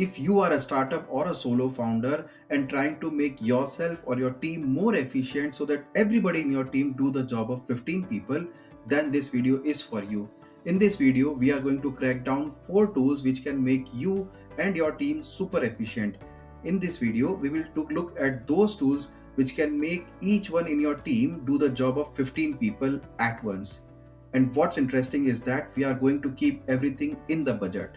If you are a startup or a solo founder and trying to make yourself or your team more efficient so that everybody in your team do the job of 15 people, then this video is for you. In this video, we are going to crack down 4 tools which can make you and your team super efficient. In this video, we will look at those tools which can make each one in your team do the job of 15 people at once. And what's interesting is that we are going to keep everything in the budget.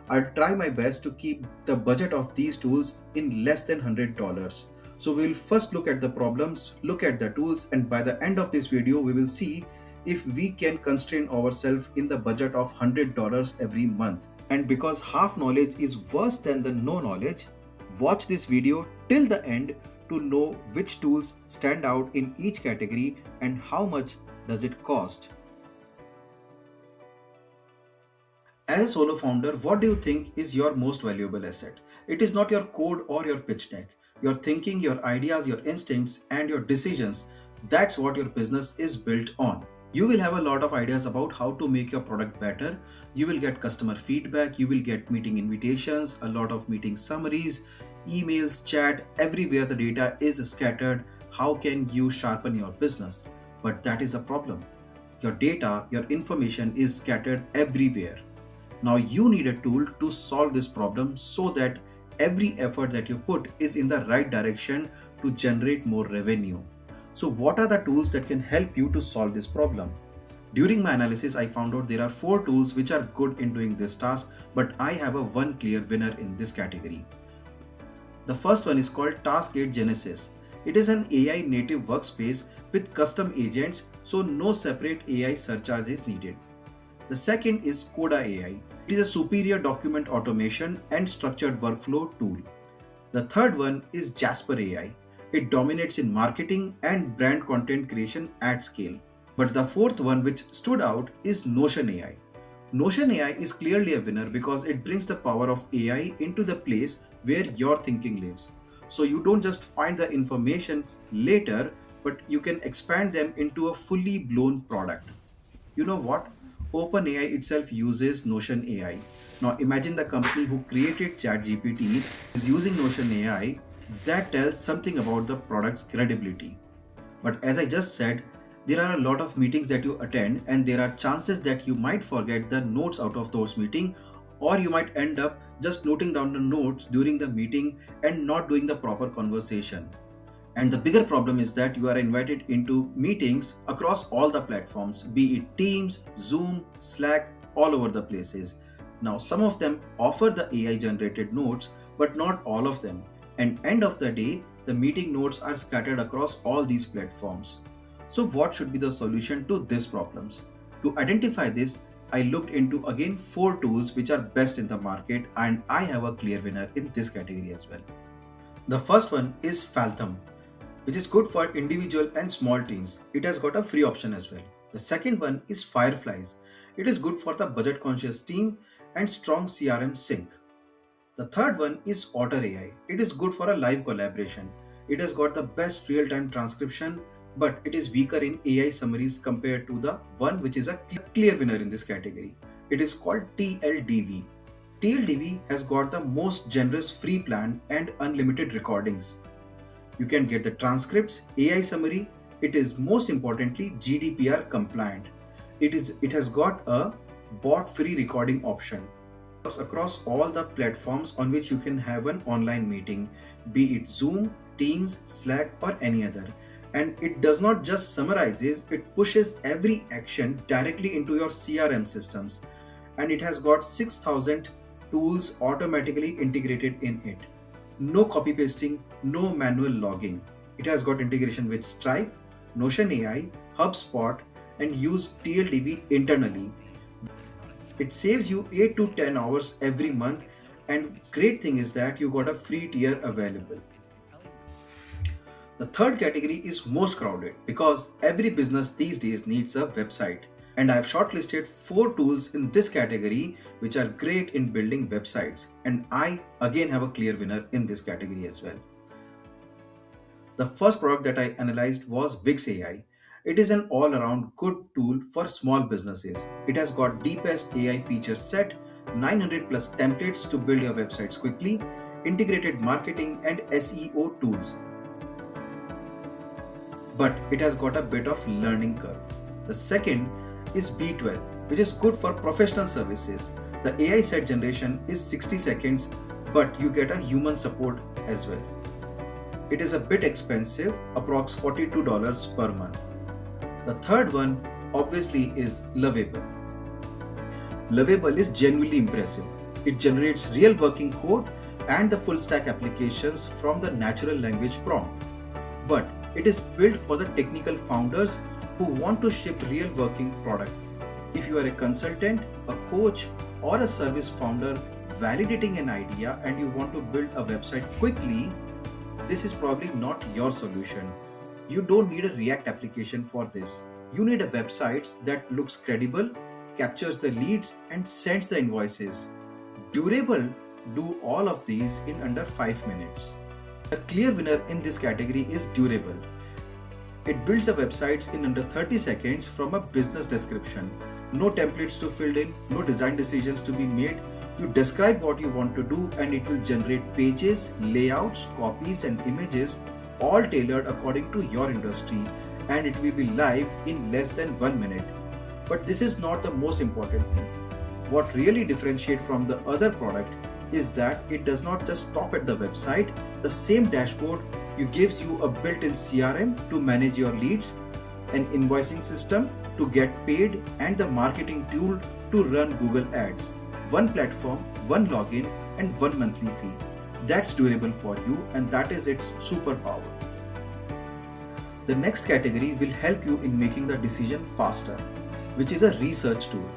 I'll try my best to keep the budget of these tools in less than $100. So we'll first look at the problems, look at the tools, and by the end of this video, we will see if we can constrain ourselves in the budget of $100 every month. And because half knowledge is worse than the no knowledge, watch this video till the end to know which tools stand out in each category and how much does it cost. As a solo founder, what do you think is your most valuable asset? It is not your code or your pitch deck. Your thinking, your ideas, your instincts, and your decisions. That's what your business is built on. You will have a lot of ideas about how to make your product better. You will get customer feedback. You will get meeting invitations, a lot of meeting summaries, emails, chat, everywhere the data is scattered. How can you sharpen your business? But that is a problem. Your data, your information is scattered everywhere. Now you need a tool to solve this problem so that every effort that you put is in the right direction to generate more revenue. So what are the tools that can help you to solve this problem? During my analysis, I found out there are 4 tools which are good in doing this task, but I have a one clear winner in this category. The first one is called Task8 Genesis. It is an AI native workspace with custom agents, so no separate AI surcharge is needed. The second is Coda AI. It is a superior document automation and structured workflow tool. The third one is Jasper AI. It dominates in marketing and brand content creation at scale. But the fourth one which stood out is Notion AI. Notion AI is clearly a winner because it brings the power of AI into the place where your thinking lives. So you don't just find the information later, but you can expand them into a fully blown product. You know what? OpenAI itself uses Notion AI. Now imagine the company who created ChatGPT is using Notion AI. That tells something about the product's credibility. But as I just said, there are a lot of meetings that you attend and there are chances that you might forget the notes out of those meetings, or you might end up just noting down the notes during the meeting and not doing the proper conversation. And the bigger problem is that you are invited into meetings across all the platforms, be it Teams, Zoom, Slack, all over the places. Now, some of them offer the AI generated notes, but not all of them. And end of the day, the meeting notes are scattered across all these platforms. So what should be the solution to these problems? To identify this, I looked into again 4 tools which are best in the market, and I have a clear winner in this category as well. The first one is Faltham, which is good for individual and small teams. It has got a free option as well. The second one is Fireflies. It is good for the budget conscious team and strong CRM sync. The third one is Otter AI. It is good for a live collaboration. It has got the best real-time transcription, but it is weaker in AI summaries compared to the one which is a clear winner in this category. It is called TLDV. TLDV has got the most generous free plan and unlimited recordings. You can get the transcripts, AI summary. It is most importantly GDPR compliant. It has got a bot free recording option. Across all the platforms on which you can have an online meeting, be it Zoom, Teams, Slack, or any other. And it does not just summarizes, it pushes every action directly into your CRM systems. And it has got 6,000 tools automatically integrated in it. No copy pasting, no manual logging. It has got integration with Stripe, Notion AI, HubSpot, and use TLDV internally. It saves you 8 to 10 hours every month, and great thing is that you got a free tier available. The third category is most crowded because every business these days needs a website. And I've shortlisted 4 tools in this category which are great in building websites. And I again have a clear winner in this category as well. The first product that I analyzed was Wix AI. It is an all-around good tool for small businesses. It has got deepest AI feature set 900 plus templates to build your websites quickly, integrated marketing and SEO tools. But it has got a bit of learning curve. The second is B12, which is good for professional services. The AI set generation is 60 seconds, but you get a human support as well. It is a bit expensive, approx $42 per month. The third one obviously is Lovable. Lovable is genuinely impressive. It generates real working code and the full stack applications from the natural language prompt. But it is built for the technical founders who want to ship real working product. If you are a consultant, a coach, or a service founder validating an idea and you want to build a website quickly, this is probably not your solution. You don't need a React application for this. You need a website that looks credible, captures the leads, and sends the invoices. Durable do all of these in under 5 minutes. The clear winner in this category is Durable. It builds the websites in under 30 seconds from a business description. No templates to fill in, no design decisions to be made. You describe what you want to do and it will generate pages, layouts, copies and images all tailored according to your industry, and it will be live in less than 1 minute. But this is not the most important thing. What really differentiates from the other product is that it does not just stop at the website. The same dashboard gives you a built-in CRM to manage your leads, an invoicing system to get paid, and the marketing tool to run Google Ads. One platform, one login, and one monthly fee. That's Durable for you, and that is its superpower. The next category will help you in making the decision faster, which is a research tool.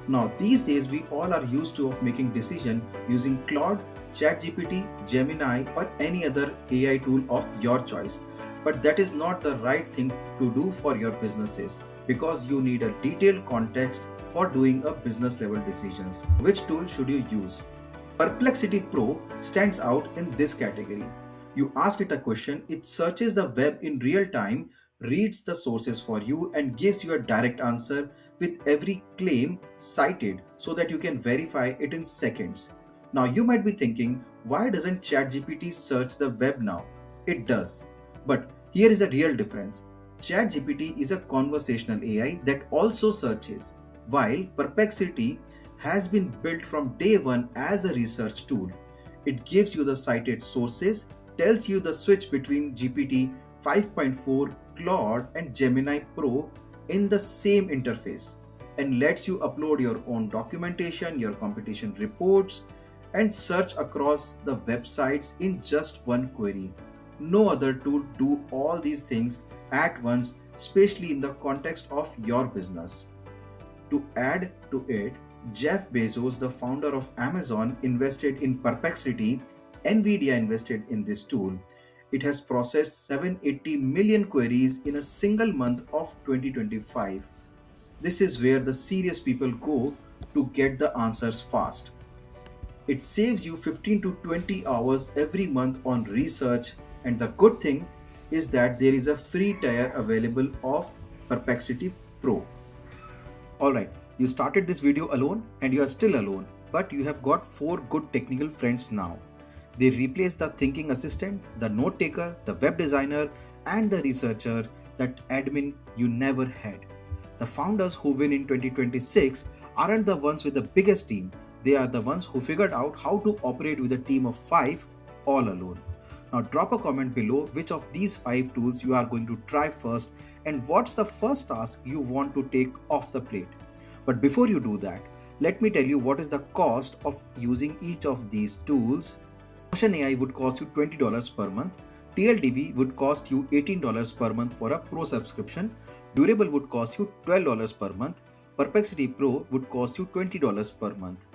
Now these days we all are used to of making decision using Claude, ChatGPT, Gemini or any other AI tool of your choice. But that is not the right thing to do for your businesses, because you need a detailed context for doing a business level decisions. Which tool should you use? Perplexity Pro stands out in this category. You ask it a question, it searches the web in real time, reads the sources for you and gives you a direct answer with every claim cited so that you can verify it in seconds. Now you might be thinking, why doesn't ChatGPT search the web now? It does. But here is the real difference. ChatGPT is a conversational AI that also searches, while Perplexity has been built from day one as a research tool. It gives you the cited sources, tells you the switch between GPT 5.4, Claude and Gemini Pro in the same interface, and lets you upload your own documentation, your competition reports, and search across the websites in just one query. No other tool do all these things at once, especially in the context of your business. To add to it, Jeff Bezos, the founder of Amazon, invested in Perplexity. Nvidia invested in this tool. It has processed 780 million queries in a single month of 2025. This is where the serious people go to get the answers fast. It saves you 15 to 20 hours every month on research, and the good thing is that there is a free tier available of Perplexity Pro. Alright, you started this video alone and you are still alone, but you have got 4 good technical friends now. They replace the thinking assistant, the note taker, the web designer, and the researcher, that admin you never had. The founders who win in 2026 aren't the ones with the biggest team. They are the ones who figured out how to operate with a team of 5 all alone. Now drop a comment below which of these 5 tools you are going to try first and what's the first task you want to take off the plate. But before you do that, let me tell you what is the cost of using each of these tools. Notion AI would cost you $20 per month. TLDR would cost you $18 per month for a pro subscription. Durable would cost you $12 per month. Perplexity Pro would cost you $20 per month.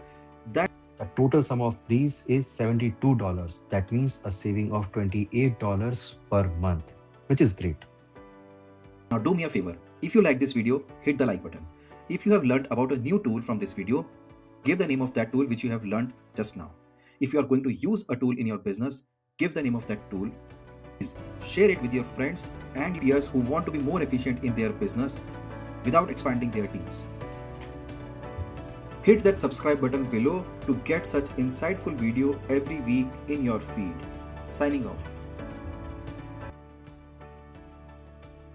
The total sum of these is $72. That means a saving of $28 per month, which is great. Now do me a favor. If you like this video, hit the like button. If you have learned about a new tool from this video, give the name of that tool which you have learned just now. If you are going to use a tool in your business, give the name of that tool. Please share it with your friends and peers who want to be more efficient in their business without expanding their teams. Hit that subscribe button below to get such insightful video every week in your feed. Signing off.